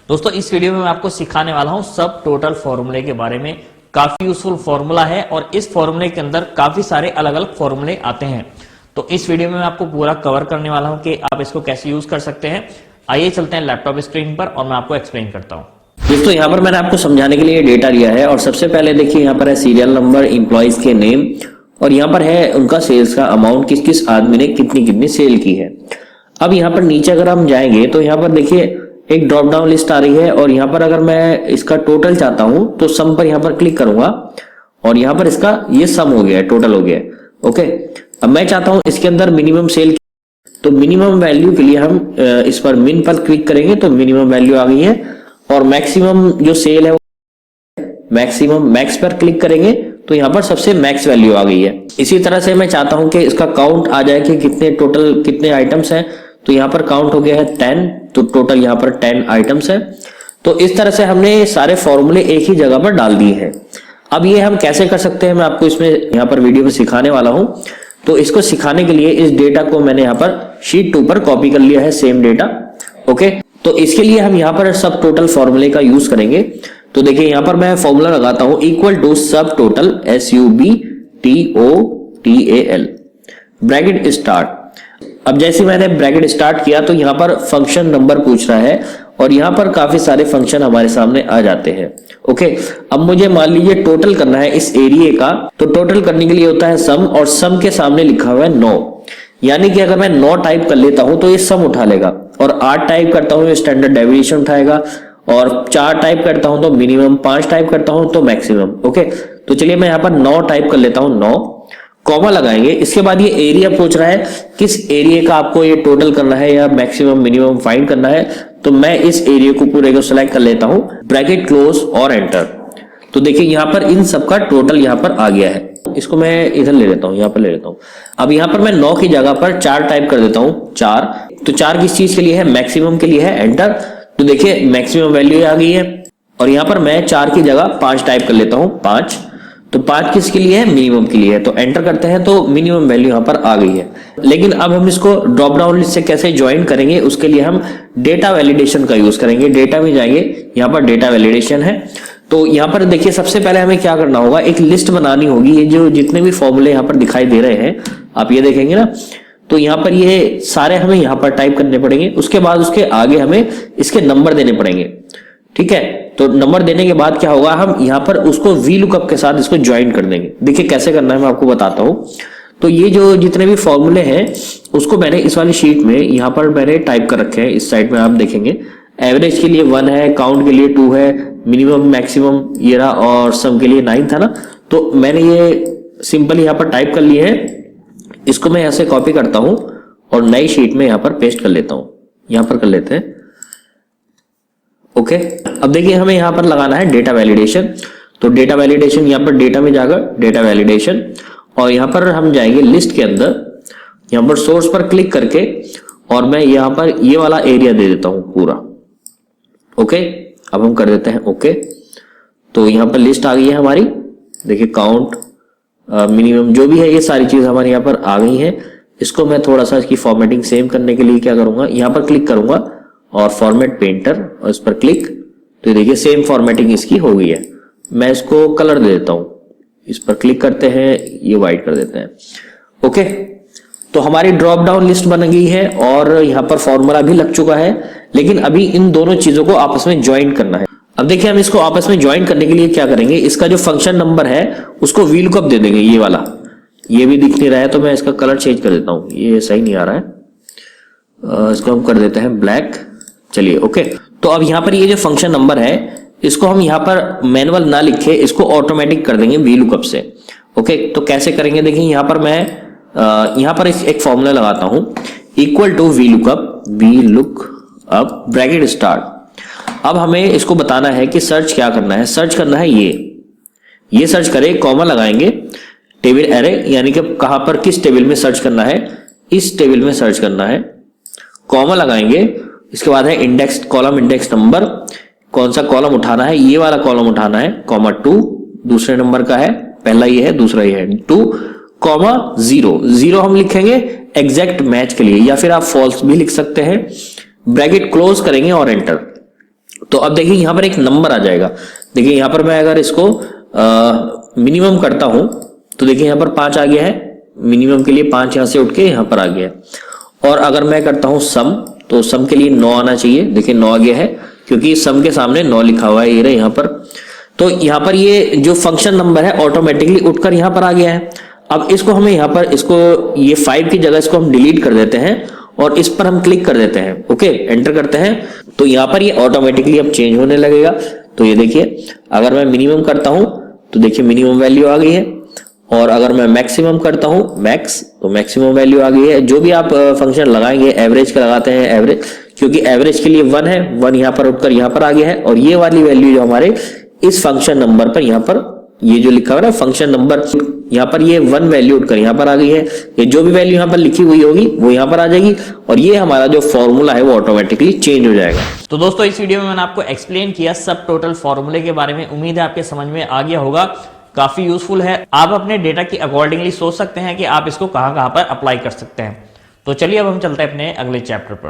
दोस्तों इस वीडियो में मैं आपको सिखाने वाला हूं सब टोटल फॉर्मूले के बारे में। काफी यूजफुल फॉर्मूला है और इस फॉर्मूले के अंदर काफी सारे अलग अलग फॉर्मूले आते हैं। तो इस वीडियो में मैं आपको पूरा कवर करने वाला हूं कि आप इसको कैसे यूज कर सकते हैं। आइए चलते हैं लैपटॉप स्क्रीन पर और मैं आपको एक्सप्लेन करता हूँ। दोस्तों यहाँ पर मैंने आपको समझाने के लिए डेटा लिया है और सबसे पहले देखिए यहाँ पर है सीरियल नंबर, एम्प्लॉइज के नेम और यहाँ पर है उनका सेल्स का अमाउंट, किस किस आदमी ने कितनी कितनी सेल की है। अब यहाँ पर नीचे अगर हम जाएंगे तो यहाँ पर देखिए एक ड्रॉप डाउन लिस्ट आ रही है और यहाँ पर अगर मैं इसका टोटल चाहता हूं तो सम पर यहाँ पर क्लिक करूंगा और यहाँ पर इसका ये सम हो गया है, टोटल हो गया है। ओके, अब मैं चाहता हूं इसके अंदर मिनिमम सेल, तो मिनिमम वैल्यू के लिए हम इस पर मिन पर क्लिक करेंगे तो मिनिमम वैल्यू आ गई है और मैक्सिमम जो सेल है मैक्सिमम मैक्स पर क्लिक करेंगे तो यहाँ पर सबसे मैक्स वैल्यू आ गई है। इसी तरह से मैं चाहता हूं कि इसका काउंट आ जाए कि कितने टोटल कितने आइटम्स हैं, तो यहाँ पर काउंट हो गया है 10, तो टोटल यहाँ पर 10 आइटम्स है। तो इस तरह से हमने सारे फॉर्मूले एक ही जगह पर डाल दिए हैं। अब ये हम कैसे कर सकते हैं मैं आपको इसमें यहाँ पर वीडियो में सिखाने वाला हूं। तो इसको सिखाने के लिए इस डेटा को मैंने यहाँ पर शीट 2 पर कॉपी कर लिया है, सेम डेटा। ओके, तो इसके लिए हम यहाँ पर सब टोटल फॉर्मूले का यूज करेंगे। तो देखिए यहाँ पर मैं फॉर्मूला लगाता हूं इक्वल टू सब टोटल SUBTOTAL ब्रैकेट स्टार्ट। अब जैसे मैंने ब्रैकेट स्टार्ट किया तो यहाँ पर फंक्शन नंबर पूछ रहा है और यहाँ पर काफी सारे फंक्शन हमारे सामने आ जाते हैं। ओके, अब मुझे मान लीजिए टोटल करना है इस एरिया का, तो टोटल करने के लिए होता है सम और सम के सामने लिखा हुआ है 9, यानी कि अगर मैं 9 टाइप कर लेता हूं तो ये सम उठा लेगा और 8 टाइप करता हूं स्टैंडर्ड डेविएशन उठाएगा और 4 टाइप करता हूं तो मिनिमम, 5 टाइप करता हूं तो मैक्सिमम। ओके, तो चलिए मैं यहाँ पर 9 टाइप कर लेता हूं, 9 कॉमा लगाएंगे। इसके बाद ये एरिया पूछ रहा है किस एरिया का आपको ये टोटल करना है या मैक्सिमम मिनिमम फाइंड करना है, तो मैं इस एरिया को पूरे को सिलेक्ट कर लेता हूं, ब्रैकेट क्लोज और एंटर। तो देखिए यहाँ पर इन सबका टोटल यहाँ पर आ गया है। इसको मैं इधर ले लेता हूं, यहाँ पर ले लेता हूं। अब यहाँ पर मैं 9 की जगह पर 4 टाइप कर देता हूं, 4। तो 4 किस चीज के लिए है, मैक्सिमम के लिए है, एंटर। तो देखिए मैक्सिमम वैल्यू आ गई है और यहाँ पर मैं 4 की जगह 5 टाइप कर लेता हूं, 5। तो 5 किसके लिए है, मिनिमम के लिए है, तो एंटर करते हैं तो मिनिमम वैल्यू यहाँ पर आ गई है। लेकिन अब हम इसको ड्रॉप डाउन लिस्ट से कैसे ज्वाइन करेंगे, उसके लिए हम डेटा वैलिडेशन का यूज करेंगे। डेटा में जाएंगे, यहाँ पर डेटा वैलिडेशन है। तो यहाँ पर देखिए सबसे पहले हमें क्या करना होगा, एक लिस्ट बनानी होगी। ये जो जितने भी फॉर्मूले यहाँ पर दिखाई दे रहे हैं आप ये देखेंगे ना, तो यहाँ पर ये सारे हमें यहाँ पर टाइप करने पड़ेंगे। उसके बाद उसके आगे हमें इसके नंबर देने पड़ेंगे। ठीक है, तो नंबर देने के बाद क्या होगा, हम यहाँ पर उसको वी लुकअप के साथ इसको ज्वाइन कर देंगे। देखिए कैसे करना है मैं आपको बताता हूँ। तो ये जो जितने भी फॉर्मूले हैं उसको मैंने इस वाली शीट में यहाँ पर मैंने टाइप कर रखे हैं। इस साइड में आप देखेंगे एवरेज के लिए 1 है, काउंट के लिए 2 है, मिनिमम मैक्सिमम ये रहा और सम के लिए 9 था ना। तो मैंने ये सिंपल यहाँ पर टाइप कर लिए है। इसको मैं यहाँ से कॉपी करता हूँ और नई शीट में यहाँ पर पेस्ट कर लेता हूँ। यहाँ पर कर लेते हैं। ओके, अब देखिए हमें यहाँ पर लगाना है डेटा वैलिडेशन। तो डेटा वैलिडेशन यहाँ पर डेटा में जाकर डेटा वैलिडेशन और यहाँ पर हम जाएंगे लिस्ट के अंदर, यहाँ पर सोर्स पर क्लिक करके और मैं यहाँ पर ये वाला एरिया दे देता हूँ पूरा। ओके, अब हम कर देते हैं ओके। तो यहाँ पर लिस्ट आ गई है हमारी। देखिए काउंट, मिनिमम जो भी है ये सारी चीज हमारे यहाँ पर आ गई है। इसको मैं थोड़ा सा इसकी फॉर्मेटिंग सेम करने के लिए क्या करूंगा, यहाँ पर क्लिक करूंगा और फॉर्मेट पेंटर और इस पर क्लिक, तो देखिए सेम फॉर्मेटिंग इसकी हो गई है। मैं इसको कलर दे देता हूं, इस पर क्लिक करते हैं, ये व्हाइट कर देते हैं। ओके, तो हमारी ड्रॉप डाउन लिस्ट बन गई है और यहाँ पर फॉर्मूला भी लग चुका है। लेकिन अभी इन दोनों चीजों को आपस में ज्वाइन करना है। अब देखिए हम इसको आपस में ज्वाइन करने के लिए क्या करेंगे, इसका जो फंक्शन नंबर है उसको वी लुकअप दे देंगे। ये वाला, ये भी दिख नहीं रहा है तो मैं इसका कलर चेंज कर देता हूं, ये सही नहीं आ रहा है। इसको हम कर देते हैं ब्लैक। चलिए ओके, तो अब यहाँ पर ये जो फंक्शन नंबर है इसको हम यहाँ पर मैनुअल ना लिखे, इसको ऑटोमेटिक कर देंगे वी लुकअप से। ओके, तो कैसे करेंगे, देखिए यहाँ पर मैं यहाँ पर एक फॉर्मूला लगाता हूं equal to V lookup bracket start. अब हमें इसको बताना है कि सर्च क्या करना है। सर्च करना है ये सर्च करें, कॉमा लगाएंगे, टेबल एरे, यानी कि कहां पर किस टेबल में सर्च करना है, इस टेबल में सर्च करना है, कॉमा लगाएंगे। इसके बाद है इंडेक्स कॉलम, इंडेक्स नंबर, कौन सा कॉलम उठाना है, ये वाला कॉलम उठाना है, कॉमा 2 दूसरे नंबर का है, पहला ये है दूसरा ये है, 2 कॉमा 0 हम लिखेंगे एग्जैक्ट मैच के लिए, या फिर आप फॉल्स भी लिख सकते हैं। ब्रैकेट क्लोज करेंगे और एंटर। तो अब देखिए यहाँ पर एक नंबर आ जाएगा। देखिए यहाँ पर मैं अगर इसको मिनिमम करता हूं तो देखिए यहाँ पर 5 आ गया है, मिनिमम के लिए 5 यहां से उठ के यहाँ पर आ गया है। और अगर मैं करता हूं सम, तो सम के लिए 9 आना चाहिए। देखिए 9 आ गया है, क्योंकि सम के सामने 9 लिखा हुआ है ये रहा यहाँ पर। तो यहाँ पर ये जो फंक्शन नंबर है ऑटोमेटिकली उठकर यहाँ पर आ गया है। अब इसको हमें यहाँ पर इसको ये 5 की जगह इसको हम डिलीट कर देते हैं और इस पर हम क्लिक कर देते हैं। ओके, एंटर करते हैं तो यहाँ पर ये ऑटोमेटिकली अब चेंज होने लगेगा। तो ये देखिए अगर मैं मिनिमम करता हूं तो देखिए मिनिमम वैल्यू आ गई है, और अगर मैं मैक्सिमम करता हूं मैक्स, तो मैक्सिमम वैल्यू आ गई है। जो भी आप फंक्शन लगाएंगे, एवरेज का लगाते हैं एवरेज, क्योंकि एवरेज के लिए 1 है, 1 यहाँ पर उठकर यहाँ पर आ गया है। और ये वाली वैल्यू जो हमारे इस फंक्शन नंबर पर यहाँ पर ये जो लिखा हुआ है ना फंक्शन नंबर, यहाँ पर ये 1 वैल्यू उठकर यहाँ पर आ गई है। ये जो भी वैल्यू यहाँ पर लिखी हुई होगी वो यहाँ पर आ जाएगी, और ये हमारा जो फॉर्मूला है वो ऑटोमेटिकली चेंज हो जाएगा। तो दोस्तों इस वीडियो में मैंने आपको एक्सप्लेन किया सब टोटल फॉर्मूले के बारे में। उम्मीद है आपके समझ में आ गया होगा, काफी यूजफुल है। आप अपने डेटा की अकॉर्डिंगली सोच सकते हैं कि आप इसको कहां कहां पर अप्लाई कर सकते हैं। तो चलिए अब हम चलते हैं अपने अगले चैप्टर पर।